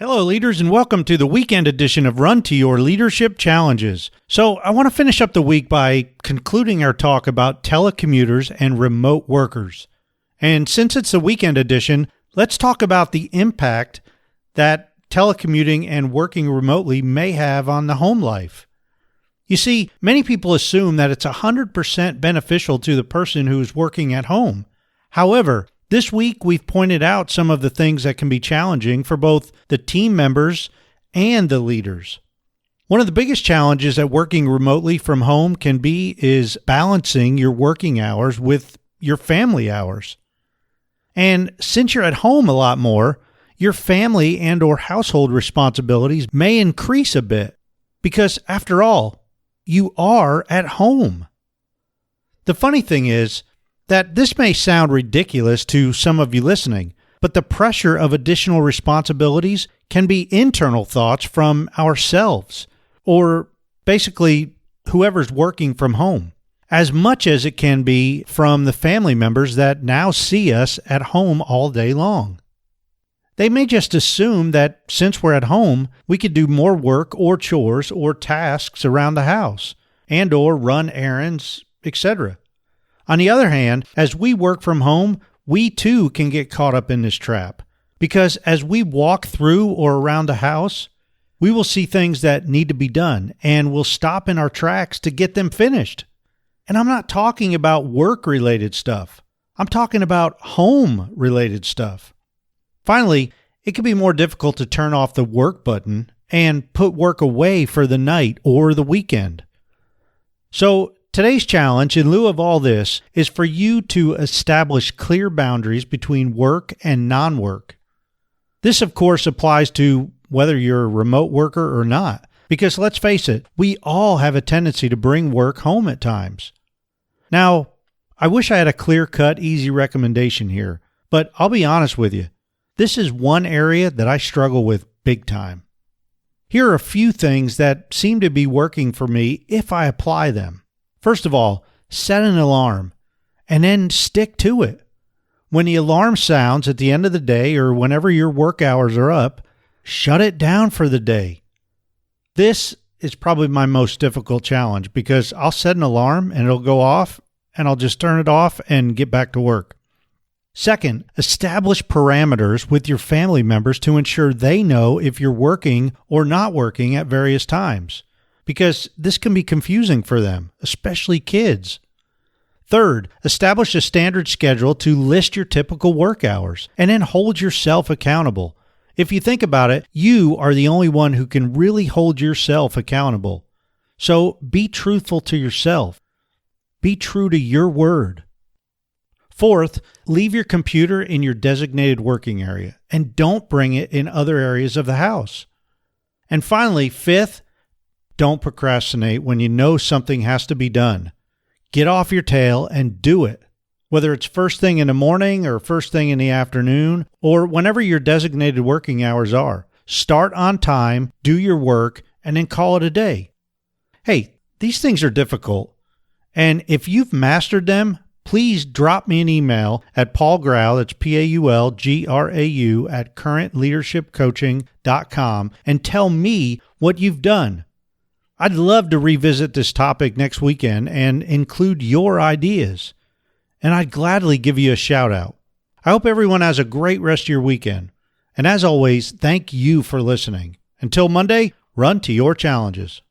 Hello, leaders, and welcome to the weekend edition of Run to Your Leadership Challenges. So I want to finish up the week by concluding our talk about telecommuters and remote workers. And since it's the weekend edition, let's talk about the impact that telecommuting and working remotely may have on the home life. You see, many people assume that it's 100% beneficial to the person who's working at home. However, this week, we've pointed out some of the things that can be challenging for both the team members and the leaders. One of the biggest challenges that working remotely from home can be is balancing your working hours with your family hours. And since you're at home a lot more, your family and or household responsibilities may increase a bit because, after all, you are at home. The funny thing is that this may sound ridiculous to some of you listening, but the pressure of additional responsibilities can be internal thoughts from ourselves, or basically whoever's working from home, as much as it can be from the family members that now see us at home all day long. They may just assume that since we're at home, we could do more work or chores or tasks around the house and or run errands, etc. On the other hand, as we work from home, we too can get caught up in this trap because as we walk through or around the house, we will see things that need to be done and we'll stop in our tracks to get them finished. And I'm not talking about work-related stuff. I'm talking about home-related stuff. Finally, it can be more difficult to turn off the work button and put work away for the night or the weekend. So, today's challenge, in lieu of all this, is for you to establish clear boundaries between work and non-work. This, of course, applies to whether you're a remote worker or not, because let's face it, we all have a tendency to bring work home at times. Now, I wish I had a clear-cut, easy recommendation here, but I'll be honest with you. This is one area that I struggle with big time. Here are a few things that seem to be working for me if I apply them. First of all, set an alarm and then stick to it. When the alarm sounds at the end of the day or whenever your work hours are up, shut it down for the day. This is probably my most difficult challenge because I'll set an alarm and it'll go off and I'll just turn it off and get back to work. Second, establish parameters with your family members to ensure they know if you're working or not working at various times, because this can be confusing for them, especially kids. Third, establish a standard schedule to list your typical work hours and then hold yourself accountable. If you think about it, you are the only one who can really hold yourself accountable. So be truthful to yourself. Be true to your word. Fourth, leave your computer in your designated working area and don't bring it in other areas of the house. And finally, fifth, don't procrastinate when you know something has to be done. Get off your tail and do it. Whether it's first thing in the morning or first thing in the afternoon or whenever your designated working hours are. Start on time, do your work, and then call it a day. Hey, these things are difficult. And if you've mastered them, please drop me an email at paulgrau, that's Paulgrau, at currentleadershipcoaching.com and tell me what you've done. I'd love to revisit this topic next weekend and include your ideas. And I'd gladly give you a shout out. I hope everyone has a great rest of your weekend. And as always, thank you for listening. Until Monday, run to your challenges.